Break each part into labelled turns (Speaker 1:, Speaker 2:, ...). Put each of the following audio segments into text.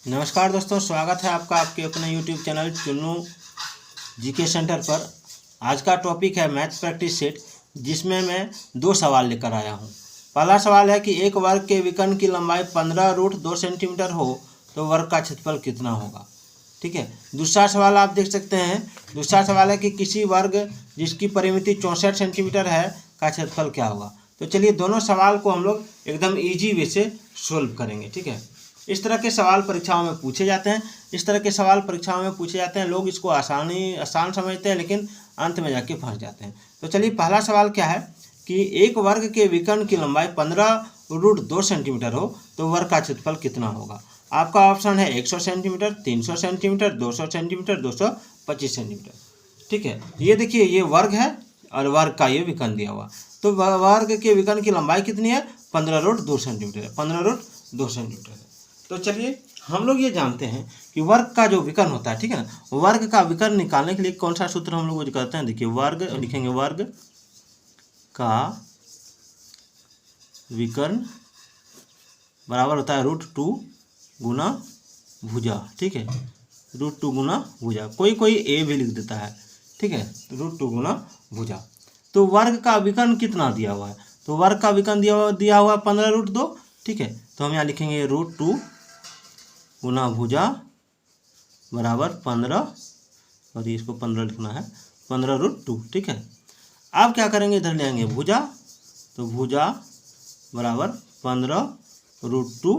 Speaker 1: नमस्कार दोस्तों, स्वागत है आपका आपके अपने YouTube channel Chunnu GK centre पर। आज का टॉपिक है मैथ प्रैक्टिस सेट, जिसमें मैं दो सवाल लेकर आया हूं। पहला सवाल है कि एक वर्ग के विकर्ण की लंबाई 15√2 सेंटीमीटर हो तो वर्ग का क्षेत्रफल कितना होगा। ठीक है। दूसरा सवाल आप देख सकते हैं। दूसरा सवाल है कि किसी वर्ग जिसकी परिमिति 64 सेंटीमीटर है का क्षेत्रफल क्या होगा। तो चलिए दोनों सवाल को हम लोग एकदम ईजी वे से सोल्व करेंगे। ठीक है। इस तरह के सवाल परीक्षाओं में पूछे जाते हैं। लोग इसको आसान समझते हैं, लेकिन अंत में जाके फंस जाते हैं। तो चलिए पहला सवाल क्या है कि एक वर्ग के विकर्ण की लंबाई 15√2 सेंटीमीटर हो तो वर्ग का क्षेत्रफल कितना होगा। आपका ऑप्शन है 100 सेंटीमीटर, 300 सेंटीमीटर, 200 सेंटीमीटर, 225 सेंटीमीटर। ठीक है। ये देखिए, ये वर्ग है और वर्ग का ये विकर्ण दिया हुआ। तो वर्ग के विकर्ण की लंबाई कितनी है? 15√2 सेंटीमीटर है। 15√2 सेंटीमीटर है। तो चलिए हम लोग ये जानते हैं कि वर्ग का जो विकर्ण होता है, ठीक है ना, वर्ग का विकर्ण निकालने के लिए कौन सा सूत्र हम लोग करते हैं। देखिए, वर्ग लिखेंगे, वर्ग का विकर्ण बराबर होता है √2 गुना भुजा। ठीक है, √2 गुना भुजा। कोई ए भी लिख देता है। ठीक है, √2 गुना भुजा। तो वर्ग का विकर्ण कितना दिया हुआ है? तो वर्ग का विकर्ण दिया हुआ है 15√2। ठीक है, तो हम यहाँ लिखेंगे √2 गुना भुजा बराबर 15, और ये इसको 15 लिखना है, 15√2। ठीक है। अब क्या करेंगे, इधर ले आएंगे भुजा, तो भुजा बराबर 15√2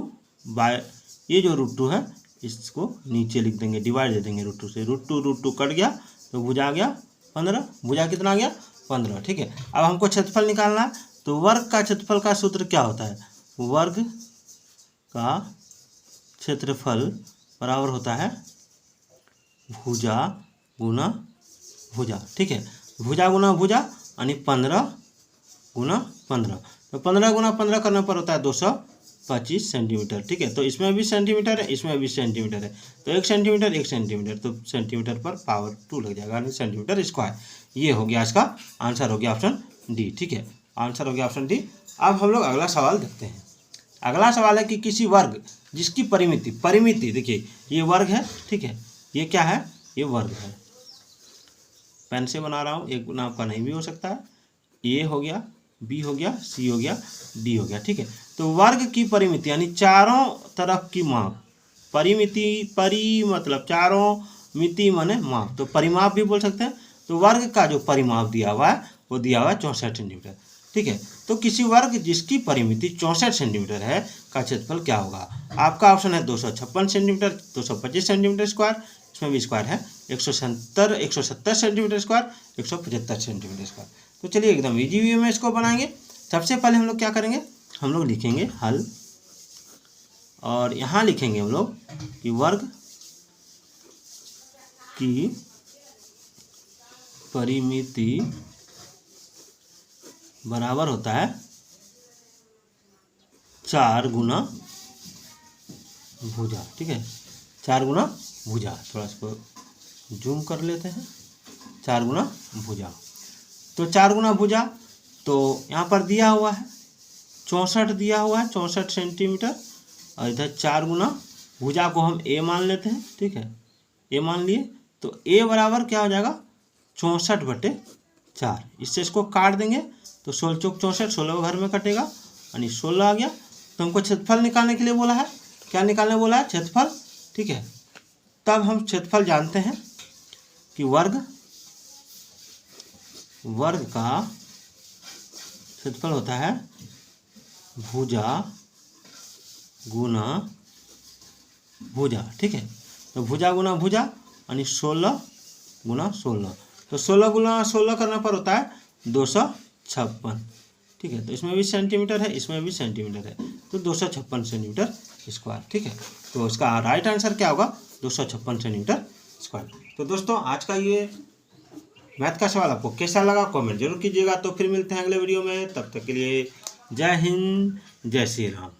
Speaker 1: बाय ये जो √2 है इसको नीचे लिख देंगे, डिवाइड दे देंगे √2 से। √2 कट गया तो भुजा आ गया 15। भुजा कितना आ गया? 15। ठीक है। अब हमको क्षेत्रफल निकालना है। तो वर्ग का क्षेत्रफल का सूत्र क्या होता है? वर्ग का क्षेत्रफल बराबर होता है भुजा गुना भुजा। ठीक है, भुजा गुना भुजा यानी 15 गुना 15। तो 15 गुना 15 करने पर होता है 225 सेंटीमीटर। ठीक है, तो इसमें भी सेंटीमीटर है, इसमें भी सेंटीमीटर है, तो 1 सेंटीमीटर 1 सेंटीमीटर, तो सेंटीमीटर पर पावर 2 लग जाएगा, यानी सेंटीमीटर स्क्वायर। ये हो गया, इसका आंसर हो गया ऑप्शन डी। ठीक है, आंसर हो गया ऑप्शन डी। अब हम लोग अगला सवाल देखते हैं। अगला सवाल है कि किसी वर्ग जिसकी परिमिति देखिए, ये वर्ग है। ठीक है, ये क्या है? ये वर्ग है। पेन से बना रहा हूँ, एक नाम का नहीं भी हो सकता है। ए हो गया, बी हो गया, सी हो गया, डी हो गया। ठीक है, तो वर्ग की परिमिति यानी चारों तरफ की माप। परिमिति मतलब चारों मिति माने माप, तो परिमाप भी बोल सकते हैं। तो वर्ग का जो परिमाप दिया हुआ है वो दिया हुआ है 64 सेंटीमीटर। ठीक है, तो किसी वर्ग जिसकी परिमिति 64 सेंटीमीटर है का क्षेत्रफल क्या होगा। आपका ऑप्शन है 256 सेंटीमीटर, 225 सेंटीमीटर स्क्वायर, इसमें भी स्क्वायर है, 170 सेंटीमीटर स्क्वायर, 175 सेंटीमीटर स्क्वायर। तो चलिए एकदम इजी वे में इसको बनाएंगे। सबसे पहले हम लोग क्या करेंगे, हम लोग लिखेंगे हल, और यहाँ लिखेंगे हम लोग कि वर्ग की परिमिति बराबर होता है 4 गुना भुजा। ठीक है, 4 गुना भुजा। थोड़ा इसको जूम कर लेते हैं। 4 गुना भुजा, तो 4 गुना भुजा, तो यहाँ पर दिया हुआ है 64 दिया हुआ है, 64 सेंटीमीटर, और इधर 4 गुना भुजा को हम ए मान लेते हैं। ठीक है, ए मान लिए, तो ए बराबर क्या हो जाएगा? 64/4। इससे इसको काट देंगे तो 16 चौक 64, 16 घर में कटेगा, यानी 16 आ गया। तो हमको क्षेत्रफल निकालने के लिए बोला है। क्या निकालने बोला है? क्षेत्रफल। ठीक है, तब हम क्षेत्रफल जानते हैं कि वर्ग का क्षेत्रफल होता है भुजा गुना भुजा। ठीक है, तो भुजा गुना भुजा यानी 16 गुना 16, तो 16 गुना 16 करने पर होता है 256। ठीक है, तो इसमें भी सेंटीमीटर है, इसमें भी सेंटीमीटर है, तो 256 सेंटीमीटर स्क्वायर। ठीक है, तो इसका राइट आंसर क्या होगा? 256 सेंटीमीटर स्क्वायर। तो दोस्तों, आज का ये मैथ का सवाल आपको कैसा लगा कमेंट जरूर कीजिएगा। तो फिर मिलते हैं अगले वीडियो में, तब तक के लिए जय हिंद, जय श्री राम।